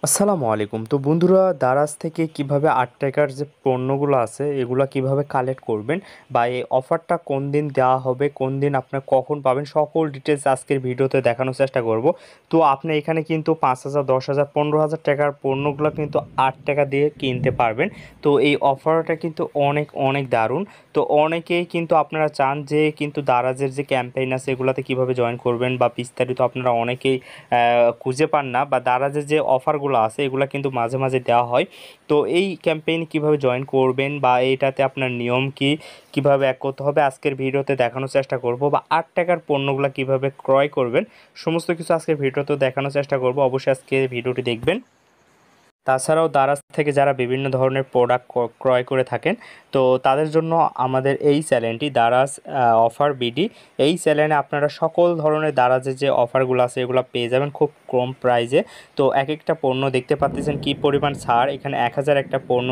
আসসালামু আলাইকুম। তো বন্ধুরা, দারাজ থেকে কিভাবে ৮ টাকার যে পণ্যগুলো আছে এগুলা কিভাবে কালেক্ট করবেন বা এই অফারটা কোন দিন দেওয়া হবে, কোন দিন আপনার কখন পাবেন, সকল ডিটেলস আজকের ভিডিওতে দেখানোর চেষ্টা করব। তো আপনি এখানে কিন্তু ৫,০০০, ১০,০০০, ১৫,০০০ টাকার পণ্যগুলো কিন্তু ৮ টাকা দিয়ে কিনতে পারবেন। তো এই অফারটা কিন্তু অনেক অনেক দারুণ। তো অনেকেই কিন্তু আপনারা চান যে কিন্তু দারাজের যে ক্যাম্পেইন আছে এগুলাতে কিভাবে জয়েন করবেন বা বিস্তারিত আপনারা অনেকেই খুঁজে পান না, বা দারাজের যে অফারগুলো আছে এগুলা কিন্তু মাঝে মাঝে দেওয়া হয়। তো এই ক্যাম্পেইন কিভাবে জয়েন করবেন বা এইটাতে আপনার নিয়ম কি, কিভাবে এক করতে হবে আজকের ভিডিওতে দেখানোর চেষ্টা করব, বা ৮ টাকার পণ্যগুলো কিভাবে ক্রয় করবেন সমস্ত কিছু আজকের ভিডিওতে দেখানোর চেষ্টা করব। অবশ্যই আজকে ভিডিওটি দেখবেন। তাছাড়াও দারাজ থেকে যারা বিভিন্ন ধরনের প্রোডাক্ট ক্রয় করে থাকেন, তো তাদের জন্য আমাদের এই চ্যানেলটি দারাজ অফার বিডি। এই চ্যানেলে আপনারা সকল ধরনের দারাজের যে অফারগুলো আছে এগুলো পেয়ে যাবেন খুব কম প্রাইজে। তো এক একটা পণ্য দেখতে পাচ্ছেন কি পরিমাণ ছাড়। এখানে ১,০০০ একটা পণ্য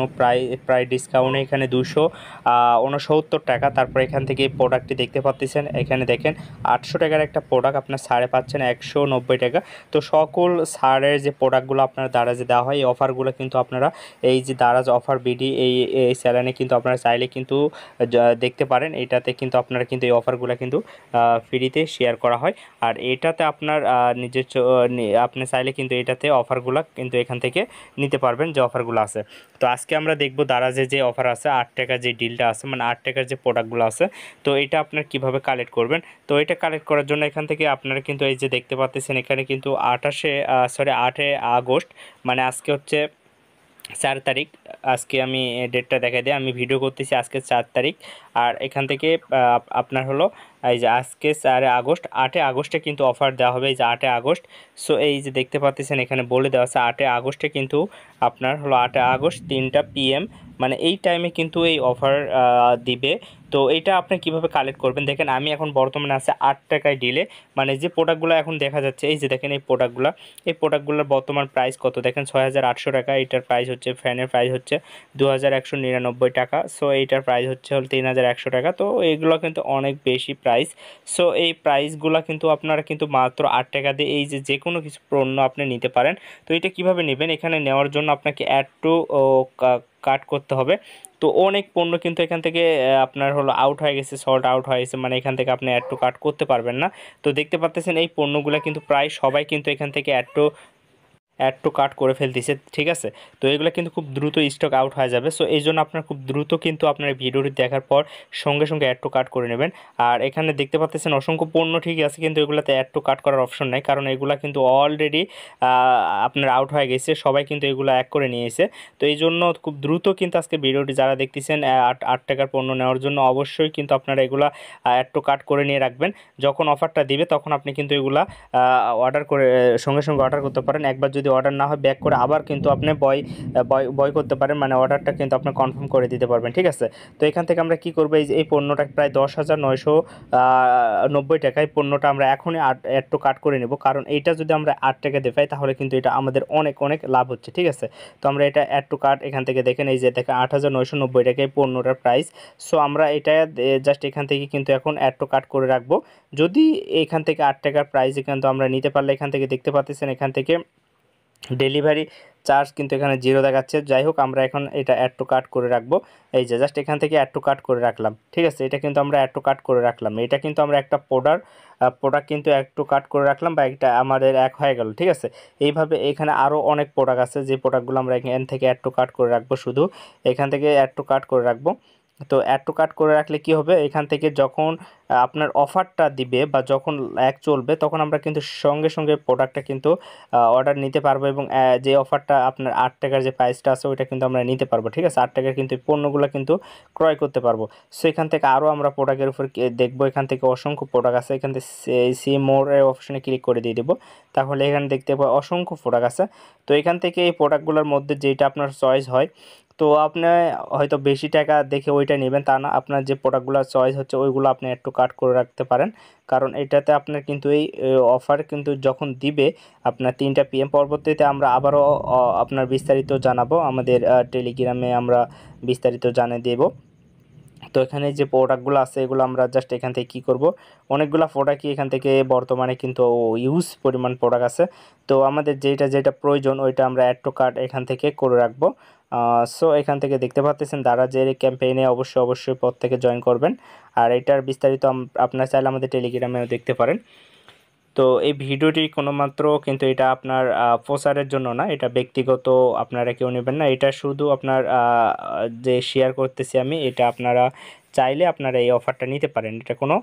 প্রায় ডিসকাউন্টে এখানে ২৬৯ টাকা। তারপর এখান থেকে এই প্রোডাক্টটি দেখতে পাচ্ছেন, এখানে দেখেন ৮০০ টাকার একটা প্রোডাক্ট আপনার ছাড়ে পাচ্ছেন ১৯০ টাকা। তো সকল ছাড়ের যে প্রোডাক্টগুলো আপনার দারাজে দেওয়া হয় এই অফারগুলো কিন্তু আপনারা এই যে দারাজ অফার বিডি এই চ্যানেলে কিন্তু আপনারা চাইলে কিন্তু দেখতে পারেন। এটাতে কিন্তু আপনারা কিন্তু এই অফারগুলো কিন্তু ফ্রিতে শেয়ার করা হয়। আর এটাতে আপনার নিজের আপনি চাইলে কিন্তু এটাতে অফারগুলো কিন্তু এখান থেকে নিতে পারবেন যে অফারগুলো আছে। তো আজকে আমরা দেখব দারাজে যে অফার আছে ৮ টাকার যে ডিলটা আছে, মানে ৮ টাকার যে প্রোডাক্টগুলো আছে, তো এটা আপনার কিভাবে কালেক্ট করবেন। তো এটা কালেক্ট করার জন্য এখান থেকে আপনারা কিন্তু এই যে দেখতে পাচ্ছেন এখানে কিন্তু ৮ই আগস্ট, মানে আজকে হচ্ছে ৪ তারিখ। আজকে আমি ডেটটা দেখাই দিই, আমি ভিডিও করতেছি আজকে ৪ তারিখ। আর এখান থেকে আপনার হলো এই যে আজকে ৪ আগস্ট, ৮ আগস্টে কিন্তু অফার দেওয়া হবে, এই যে ৮ আগস্ট। সো এই যে দেখতে পাচ্ছেন এখানে বলে দেওয়া আছে ৮ আগস্টে কিন্তু আপনার হলো ৮ আগস্ট ৩টা PM, মানে এই টাইমে কিন্তু এই অফার দিবে। তো এটা আপনি কিভাবে কালেক্ট করবেন দেখেন, আমি এখন বর্তমানে আছে ৮ টাকায় ডিলে, মানে যে প্রোডাক্টগুলো এখন দেখা যাচ্ছে এই যে দেখেন এই প্রোডাক্টগুলোর বর্তমান প্রাইস কত দেখেন, ৬,৮০০ টাকা। এটার প্রাইস হচ্ছে, ফ্যানের প্রাইস হচ্ছে ২,১৯৯ টাকা। সো এইটার প্রাইস হচ্ছে ৩,১০০ টাকা। তো এইগুলো কিন্তু অনেক বেশি প্রাইস। সো এই প্রাইসগুলো কিন্তু আপনারা কিন্তু মাত্র ৮ টাকা দিয়ে এই যে কোনো কিছু পণ্য আপনি নিতে পারেন। তো এটা কিভাবে নেবেন, এখানে নেওয়ার জন্য আপনাকে অ্যাড টু কাট করতে হবে। তো অনেক পণ্য কিন্তু এখান থেকে আপনার হলো আউট হয়ে গেছে, সল্ট আউট হয়ে গেছে, মানে এখান থেকে আপনি অ্যাড টু কাট করতে পারবেন না। তো দেখতে পাচ্ছেন এই পণ্যগুলো কিন্তু প্রায় সবাই কিন্তু এখান থেকে অ্যাড টু কার্ট করে ফেলতেছে, ঠিক আছে। তো এগুলো কিন্তু খুব দ্রুত স্টক আউট হয়ে যাবে। সো এই জন্য আপনার খুব দ্রুত কিন্তু আপনার ভিডিওটি দেখার পর সঙ্গে সঙ্গে অ্যাড টু কার্ট করে নেবেন। আর এখানে দেখতে পাচ্ছেন অসংখ্য পণ্য ঠিকই আছে, কিন্তু এগুলোতে অ্যাড টু কার্ট করার অপশন নেই, কারণ এগুলো কিন্তু অলরেডি আপনার আউট হয়ে গেছে, সবাই কিন্তু এগুলো এক করে নিয়েছে। তো এই জন্য খুব দ্রুত কিন্তু আজকে ভিডিওটি যারা দেখতেছেন ৮ টাকার পণ্য নেওয়ার জন্য অবশ্যই কিন্তু আপনারা এগুলা অ্যাড টু কার্ট করে নিয়ে রাখবেন। যখন অফারটা দিবে তখন আপনি কিন্তু এগুলা অর্ডার করে সঙ্গে সঙ্গে অর্ডার করতে পারেন। একবার যদি অর্ডার না হয় ব্যাক করে আবার কিন্তু আপনি বয় করতে পারেন, মানে অর্ডারটা কিন্তু আপনি কনফার্ম করে দিতে পারবেন, ঠিক আছে। তো এখান থেকে আমরা কি করব, এই যে এই পণ্যটা প্রায় ১০,৯৯০ টাকা, এই পণ্যটা আমরা এখনই অ্যাড টু কার্ট করে নেব, কারণ এইটা যদি আমরা ৮ টাকা দেখাই তাহলে কিন্তু এটা আমাদের অনেক অনেক লাভ হচ্ছে, ঠিক আছে। তো আমরা এটা অ্যাড টু কার্ট এখান থেকে দেখেন, এই যে দেখেন ৮,৯৯০ টাকা এই পণ্যটার প্রাইস। সো আমরা এটা জাস্ট এখান থেকে কিন্তু এখন অ্যাড টু কার্ট করে রাখবো। যদি এখান থেকে ৮ টাকার প্রাইসে কিন্তু আমরা নিতে পারলে এখান থেকে দেখতে পাচ্ছেন এখান থেকে ডেলিভারি চার্জ কিন্তু এখানে 0 দেখাচ্ছে। যাই হোক, আমরা এখন এটা অ্যাড টু কার্ট করে রাখবো। এই যে জাস্ট এখান থেকে অ্যাড টু কার্ট করে রাখলাম, ঠিক আছে। এটা কিন্তু আমরা অ্যাড টু কার্ট করে রাখলাম, এটা কিন্তু আমরা একটা প্রোডাক্ট কিন্তু অ্যাড টু কার্ট করে রাখলাম, বা একটা আমাদের এক হয়ে গেল, ঠিক আছে। এইভাবে এখানে আরও অনেক প্রোডাক্ট আছে, যে প্রোডাক্টগুলো আমরা এখান থেকে অ্যাড টু কার্ট করে রাখবো, শুধু এখান থেকে অ্যাড টু কার্ট করে রাখবো। তো অ্যাড টু কার্ট করে রাখলে কি হবে, এখান থেকে যখন আপনার অফারটা দিবে বা যখন চলবে তখন আমরা কিন্তু সঙ্গে সঙ্গে প্রোডাক্টটা কিন্তু অর্ডার নিতে পারবো, এবং যে অফারটা আপনার ৮ টাকার যে প্রাইসটা আছে ওইটা কিন্তু আমরা নিতে পারবো, ঠিক আছে। ৮ টাকার কিন্তু এই পণ্যগুলো কিন্তু ক্রয় করতে পারবো। সো এখান থেকে আরও আমরা প্রোডাক্টের উপর দেখবো, এখান থেকে অসংখ্য প্রোডাক্ট আছে, এখান থেকে সি মোরের অপশনে ক্লিক করে দিয়ে দেবো। তাহলে এখানে দেখতে পাবো অসংখ্য প্রোডাক্ট আছে। তো এখান থেকে এই প্রোডাক্টগুলোর মধ্যে যেটা আপনার চয়েস হয়, তো আপনি হয়তো বেশি টাকা দেখে ওইটা নেবেন তা না, আপনার যে প্রোডাক্টগুলো চয়েস হচ্ছে ওইগুলো আপনি একটু কাট করে রাখতে পারেন, কারণ এটাতে আপনার কিন্তু এই অফার কিন্তু যখন দিবে আপনার 3টা PM, পরবর্তীতে আমরা আবারও আপনার বিস্তারিত জানাবো, আমাদের টেলিগ্রামে আমরা বিস্তারিত জানিয়ে দেব। তো এখানে যে প্রোডাক্টগুলো আছে এগুলো আমরা জাস্ট এখান থেকে কী করব, অনেকগুলো প্রোডাক্টই এখান থেকে বর্তমানে কিন্তু ইউজ পরিমাণ প্রোডাক্ট আছে। তো আমাদের যেটা প্রয়োজন ওইটা আমরা অ্যাড টু কার্ট এখান থেকে করে রাখবো। সো এখান থেকে দেখতে পাচ্ছেন দারাজের ক্যাম্পেইনে অবশ্যই প্রত্যেকে জয়েন করবেন। আর এটার বিস্তারিত আপনারা চাইলে আমাদের টেলিগ্রামেও দেখতে পারেন। তো এই ভিডিওটি কোনো মাত্র কিন্তু এটা আপনার প্রচারের জন্য না, এটা ব্যক্তিগত, আপনারা কেউ নেবেন না। এটা শুধু আপনার যে শেয়ার করতেছি আমি, এটা আপনারা চাইলে আপনারা এই অফারটা নিতে পারেন। এটা কোনো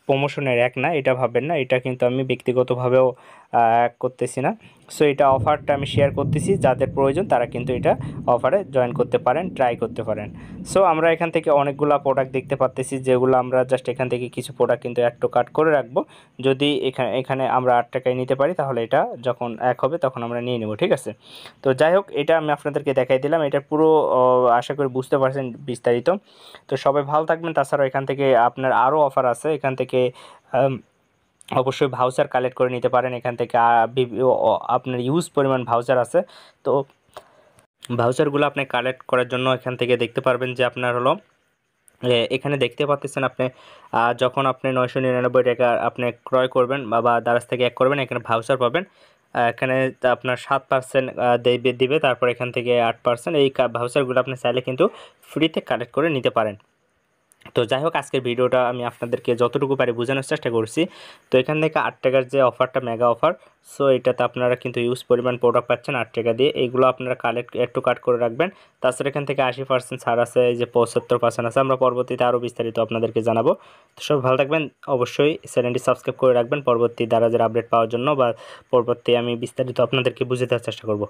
প্রমোশনের এক না, এটা ভাববেন না। এটা কিন্তু আমি ব্যক্তিগতভাবেও করতেছি না। সো এটা অফারটা আমি শেয়ার করতেছি, যাদের প্রয়োজন তারা কিন্তু এটা অফারে জয়েন করতে পারেন, ট্রাই করতে পারেন। সো আমরা এখান থেকে অনেকগুলো প্রোডাক্ট দেখতে পাচ্তেছি, যেগুলো আমরা জাস্ট এখান থেকে কিছু প্রোডাক্ট কিন্তু অ্যাড টু কার্ট করে রাখবো। যদি এখানে আমরা 8 টাকায় নিতে পারি তাহলে এটা যখন এক হবে তখন আমরা নিয়ে নেব, ঠিক আছে। তো যাই হোক, এটা আমি আপনাদেরকে দেখাই দিলাম। এটা পুরো আশা করি বুঝতে পারছেন বিস্তারিত। তো সবাই ভালো থাকবেন। তাছাড়াও এখান থেকে আপনার আরও অফার আছে, এখান থেকে অবশ্যই ভাউচার কালেক্ট করে নিতে পারেন। এখান থেকে আপনার ইউজ পরিমাণ ভাউচার আছে। তো ভাউচারগুলো আপনি কালেক্ট করার জন্য এখান থেকে দেখতে পারবেন যে আপনার হলো এখানে দেখতে পাচ্ছেন আপনি যখন আপনি 999 টাকা আপনি ক্রয় করবেন বা দারাজ থেকে এক করবেন, এখানে ভাউচার পাবেন। এখানে আপনার 7% দিবে, তারপর এখান থেকে 8%। এই ভাউচারগুলো আপনি চাইলে কিন্তু ফ্রিতে কালেক্ট করে নিতে পারেন। তো যাই হোক, আজকের ভিডিওটা আমি আপনাদেরকে যতটুকু পারি বোঝানোর চেষ্টা করছি। তো এখান থেকে 8 টাকার যে অফারটা, মেগা অফার, সো এটাতে আপনারা কিন্তু ইউজ পরিমাণ প্রোডাক্ট পাচ্ছেন 8 টাকা দিয়ে। এইগুলো আপনারা একটু কাট করে রাখবেন। তাছাড়া এখান থেকে 80% ছাড় আছে, এই যে 75% আছে। আমরা পরবর্তীতে আরও বিস্তারিত আপনাদেরকে জানাবো। তো সব ভালো থাকবেন, অবশ্যই চ্যানেলটি সাবস্ক্রাইব করে রাখবেন পরবর্তী দারাজের আপডেট পাওয়ার জন্য, বা পরবর্তী আমি বিস্তারিত আপনাদেরকে বুঝে দেওয়ার চেষ্টা করব।